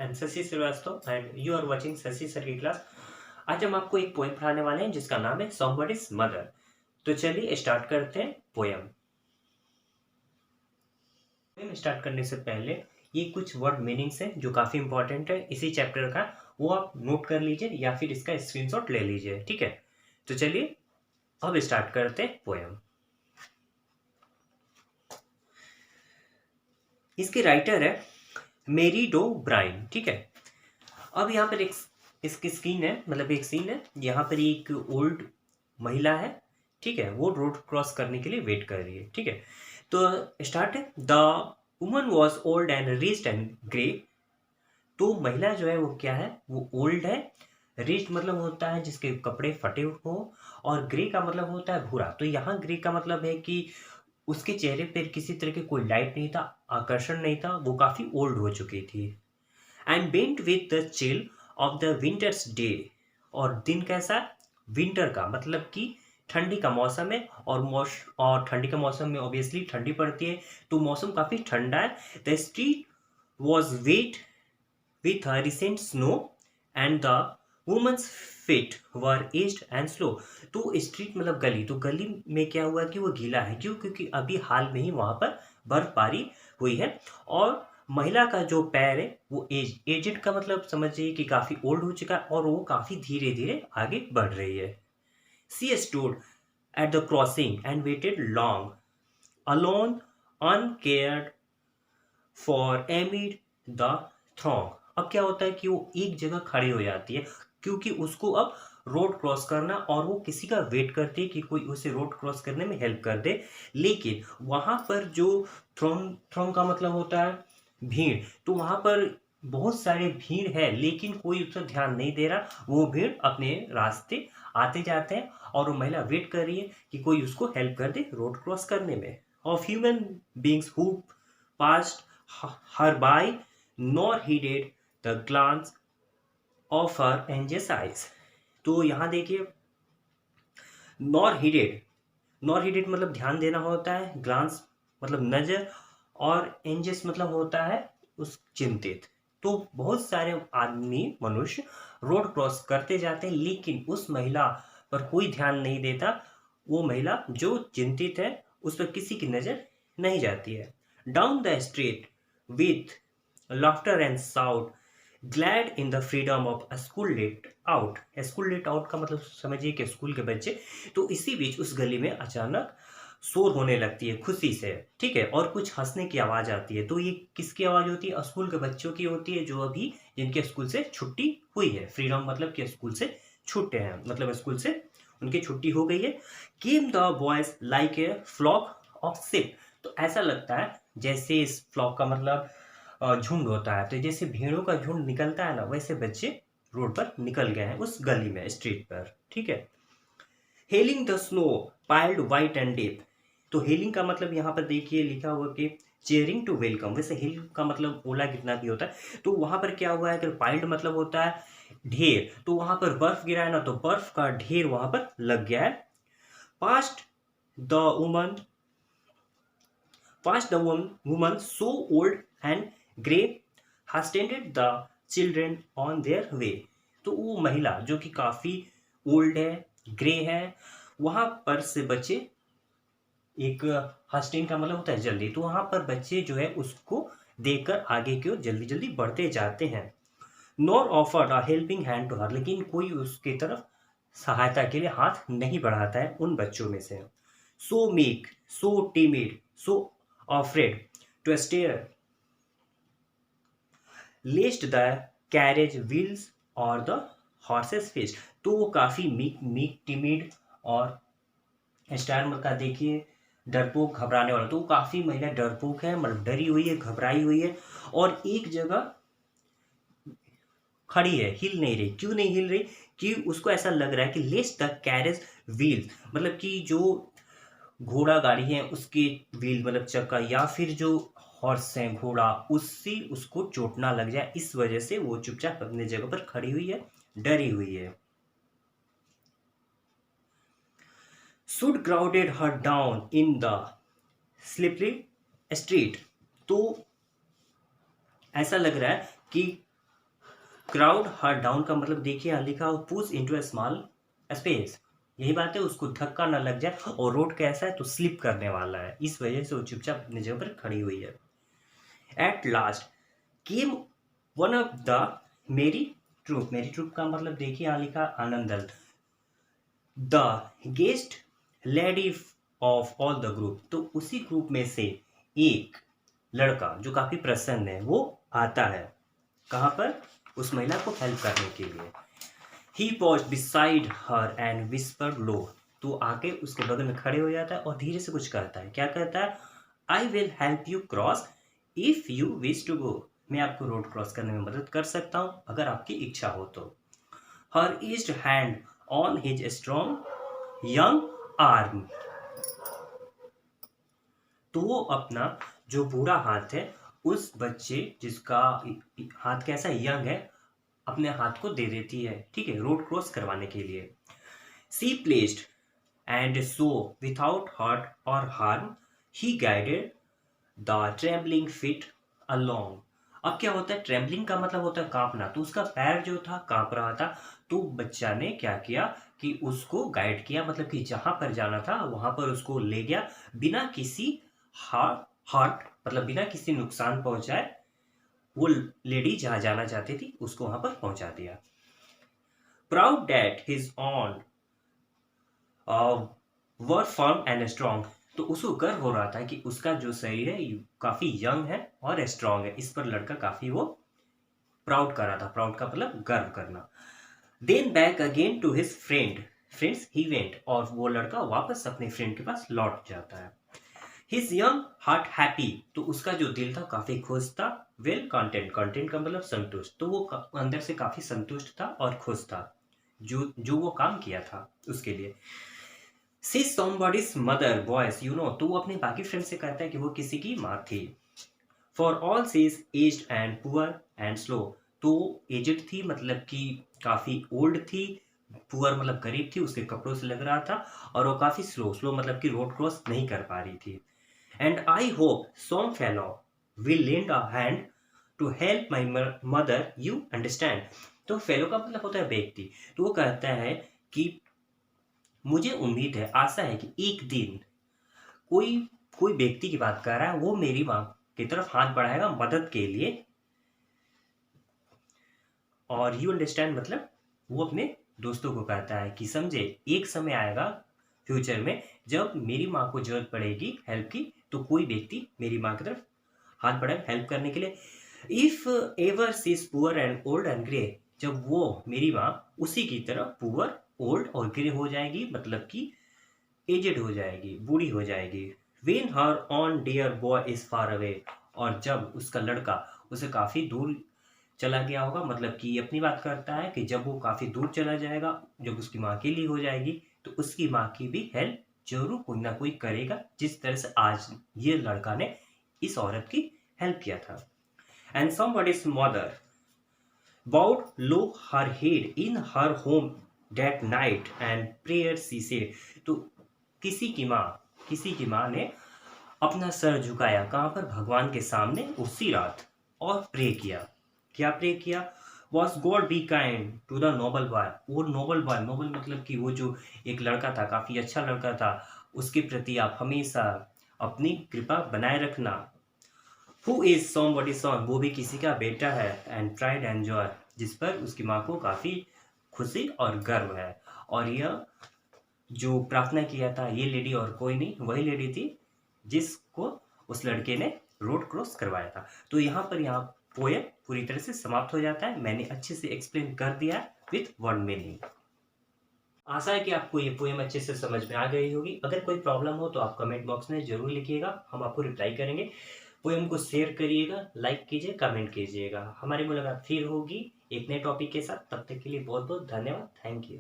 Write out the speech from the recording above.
And Shashi Srivastava and you are watching Shashi sir की class. आज हम आपको एक पोएम पढ़ाने वाले हैं जिसका नाम है समबडीज मदर। तो चलिए स्टार्ट करते हैं पोएम। स्टार्ट करने से पहले ये कुछ वर्ड मीनिंग्स हैं जो काफ़ी इंपॉर्टेंट है इसी चैप्टर का, वो आप नोट कर लीजिए या फिर इसका स्क्रीनशॉट ले लीजिए, ठीक है। तो चलिए अब स्टार्ट करते हैं पोएम। इसके राइटर है मेरी डो ब्राइन, ठीक है। अब यहाँ पर एक इसकी स्क्रीन है, मतलब एक सीन है, यहाँ पर एक ओल्ड महिला है, ठीक है। वो रोड क्रॉस करने के लिए वेट कर रही है, ठीक है। तो स्टार्ट है, the woman was old and ragged and grey. तो महिला जो है वो क्या है, वो ओल्ड है। रिच्ड मतलब होता है जिसके कपड़े फटे हो, और ग्रे का मतलब होता है भूरा। तो यहाँ ग्रे का मतलब है कि उसके चेहरे पर किसी तरह की कोई लाइट नहीं था, आकर्षण नहीं था, वो काफ़ी ओल्ड हो चुकी थी। And bent with the chill of the winters day. और दिन कैसा, विंटर का मतलब कि ठंडी का मौसम है, और ठंडी का मौसम में ऑब्वियसली ठंडी पड़ती है, तो मौसम काफ़ी ठंडा है। The street was wet with a recent snow and the woman's feet were aged and slow। तो स्ट्रीट मतलब गली, तो गली में क्या हुआ कि वो गीला है, क्यों, क्योंकि अभी हाल में ही वहाँ पर बर्फबारी हुई है। और महिला का जो पैर है वो एजेड का मतलब समझिए कि काफ़ी ओल्ड हो चुका है, और वो काफ़ी धीरे धीरे आगे बढ़ रही है। She stood at the crossing and waited long alone uncared for amid the throng. अब क्या होता है कि वो एक जगह खड़ी हो जाती है, क्योंकि उसको अब रोड क्रॉस करना, और वो किसी का वेट करती है कि कोई उसे रोड क्रॉस करने में हेल्प कर दे। लेकिन वहाँ पर जो थ्रॉन्ग थ्रॉन्ग का मतलब होता है भीड़, तो वहाँ पर बहुत सारे भीड़ है, लेकिन कोई उस पर ध्यान नहीं दे रहा। वो भीड़ अपने रास्ते आते जाते हैं, और वो महिला वेट कर रही है कि कोई उसको हेल्प कर दे रोड क्रॉस करने में। Of human beings who passed her by, nor heeded the glance of her anxious eyes। तो यहाँ देखिए, nor heeded, nor heeded मतलब ध्यान देना होता है, glance मतलब नजर, और anxious मतलब होता है उस चिंतित। तो बहुत सारे आदमी मनुष्य रोड क्रॉस करते जाते हैं, लेकिन उस महिला पर कोई ध्यान नहीं देता। वो महिला जो चिंतित है उस पर किसी की नज़र नहीं जाती है। Down the street with laughter and shout, glad in the freedom of a school let out। School let out का मतलब समझिए कि स्कूल के बच्चे। तो इसी बीच उस गली में अचानक शोर होने लगती है खुशी से, ठीक है, और कुछ हंसने की आवाज़ आती है। तो ये किसकी आवाज़ होती है, स्कूल के बच्चों की होती है, जो अभी जिनके स्कूल से छुट्टी हुई है। फ्रीडम मतलब कि स्कूल से छूटे हैं, मतलब स्कूल से उनकी छुट्टी हो गई है। Came the boys like a flock of sheep. तो ऐसा लगता है जैसे, इस फ्लॉक का मतलब झुंड होता है, तो जैसे भेड़ों का झुंड निकलता है ना, वैसे बच्चे रोड पर निकल गए हैं उस गली में, स्ट्रीट पर, ठीक है। Hailing the snow piled white and deep. तो हेलिंग का मतलब यहाँ पर देखिए लिखा हुआ कि चेयरिंग टू वेलकम। वैसे हिल का मतलब ओला गिरना भी होता है। तो वहाँ पर क्या हुआ है कि पाइल्ड मतलब होता है ढेर, तो वहाँ पर बर्फ गिरा है ना, तो बर्फ का ढेर वहाँ पर लग गया है। Past the woman Past the woman so old and grey has tended the children on their way। तो वो महिला जो कि काफ़ी ओल्ड है, ग्रे है, वहाँ पर से बच्चे, एक हस्टेन का मतलब होता है जल्दी, तो वहाँ पर बच्चे जो है उसको देखकर आगे की ओर जल्दी जल्दी बढ़ते जाते हैं। Nor offered a helping hand to her. लेकिन कोई उसकी तरफ सहायता के लिए हाथ नहीं बढ़ाता है उन बच्चों में से। So meek, so timid, so afraid to stare lest the carriage wheels or the horses face। तो वो काफ़ी मीक टिमिड और स्टार का देखिए डरपोक, घबराने वाला। तो वो काफ़ी महिला डरपोक है, मतलब डरी हुई है, घबराई हुई है, और एक जगह खड़ी है, हिल नहीं रही। क्यों नहीं हिल रही, कि उसको ऐसा लग रहा है कि लेस्ट द कैरेज व्हील, मतलब कि जो घोड़ा गाड़ी है उसके व्हील मतलब चक्का, या फिर जो हॉर्स है घोड़ा, उससे उसको चोट ना लग जाए, इस वजह से वो चुपचाप अपने जगह पर खड़ी हुई है, डरी हुई है। Should crowded her down in the slippery street. तो ऐसा लग रहा है कि क्राउड हर डाउन का मतलब देखिए यहाँ लिखा हो push into a small space. यही बात है, उसको धक्का ना लग जाए, और रोड कैसा है तो स्लिप करने वाला है, इस वजह से वो चुपचाप अपनी जगह पर खड़ी हुई है। At last came one of the मेरी ट्रूप का मतलब देखिए यहाँ लिखा आनंद दल। The guest lady of all the group, तो उसी ग्रुप में से एक लड़का जो काफी प्रसन्न है वो आता है। कहाँ पर? उस महिला को हेल्प करने के लिए। He pause beside her and whisper low, तो आके उसके बगल में खड़े हो जाता है और धीरे से कुछ कहता है। क्या कहता है? I will help you cross if you wish to go, मैं आपको रोड क्रॉस करने में मदद कर सकता हूँ अगर आपकी इच्छा हो तो। Her east hand on his strong young arm, तो वो अपना जो बूढ़ा हाथ है उस बच्चे जिसका हाथ कैसा यंग है अपने हाथ को दे देती है, ठीक है, रोड क्रॉस करवाने के लिए। She placed and so without hurt or harm he guided the trembling feet along. अब क्या होता है? ट्रेम्बलिंग का मतलब होता है कांपना, तो उसका पैर जो था कांप रहा था, तो बच्चा ने क्या किया कि उसको गाइड किया, मतलब कि जहां पर जाना था वहां पर उसको ले गया, बिना किसी हार्ट मतलब बिना किसी नुकसान पहुंचाए। वो लेडी जहां जाना चाहती थी उसको वहां पर पहुंचा दिया। Proud that his on were firm and strong, तो उसको गर्व हो रहा था कि उसका जो शरीर है काफी यंग है और स्ट्रांग है। इस पर लड़का काफी वो प्राउड कर रहा था। प्राउड का मतलब गर्व करना। Then back again to his friends he went, और वो लड़का वापस अपने फ्रेंड के पास लौट जाता है। हिज यंग हार्ट हैप्पी, तो उसका जो दिल था काफी खुश था। वेल कंटेंट का मतलब संतुष्ट, तो वो अंदर से काफी संतुष्ट था और खुश था जो वो काम किया था उसके लिए। सी somebody's mother voice you know, तो वो अपने बाकी फ्रेंड से कहता है कि वो किसी की माँ थी। For all she's aged and poor and slow, तो एजड थी मतलब कि काफी ओल्ड थी, पुअर मतलब गरीब थी, उसके कपड़ों से लग रहा था, और वो काफी स्लो मतलब कि रोड क्रॉस नहीं कर पा रही थी। And I hope some fellow will lend a hand to help my mother, you understand. तो फेलो का मतलब होता है व्यक्ति, तो वो कहता है कि मुझे उम्मीद है, आशा है कि एक दिन कोई कोई व्यक्ति की बात कर रहा है, वो मेरी माँ की तरफ हाथ बढ़ाएगा मदद के लिए। और यू अंडरस्टैंड मतलब वो अपने दोस्तों को कहता है कि समझे, एक समय आएगा फ्यूचर में जब मेरी माँ को जरूरत पड़ेगी हेल्प की, तो कोई व्यक्ति मेरी माँ की तरफ हाथ बढ़ाए हेल्प करने के लिए। If ever see is poor and old and grey, जब वो मेरी माँ उसी की तरह पुअर ओल्ड और ग्रे हो जाएगी, मतलब कि एजेड हो जाएगी, बूढ़ी हो जाएगी। When her own dear boy is far away, और जब उसका लड़का उसे काफी दूर चला गया होगा, मतलब कि अपनी बात करता है कि जब वो काफी दूर चला जाएगा, जब उसकी माँ के लिए हो जाएगी, तो उसकी माँ की भी हेल्प जरूर कोई ना कोई करेगा, जिस तरह से आज ये लड़का ने इस औरत की हेल्प किया था। And somebody's mother bowed low her head in her home that night and prayer she said, तो किसी की माँ ने अपना सर झुकाया कहाँ पर? भगवान के सामने उसी रात, और प्रे किया। क्या प्रे किया? Was God be kind to the noble boy, वो नोबल बॉय, नोबल मतलब कि वो जो एक लड़का था, काफी अच्छा लड़का था, उसके प्रति आप हमेशा अपनी कृपा बनाए रखना। हु इज somebody's son, वो भी किसी का बेटा है। एंड प्राइड एंड जॉय, जिस पर उसकी माँ को काफी खुशी और गर्व है। और यह जो प्रार्थना किया था ये लेडी और कोई नहीं, वही लेडी थी जिसको उस लड़के ने रोड क्रॉस करवाया था। तो यहाँ पोएम पूरी तरह से समाप्त हो जाता है। मैंने अच्छे से एक्सप्लेन कर दिया विथ वर्ड मीनिंग। आशा है कि आपको ये पोएम अच्छे से समझ में आ गई होगी। अगर कोई प्रॉब्लम हो तो आप कमेंट बॉक्स में जरूर लिखिएगा, हम आपको रिप्लाई करेंगे। पोएम को शेयर करिएगा, लाइक कीजिए, कमेंट कीजिएगा। हमारी मुलाकात फिर होगी एक नए टॉपिक के साथ। तब तक के लिए बहुत बहुत धन्यवाद। Thank you.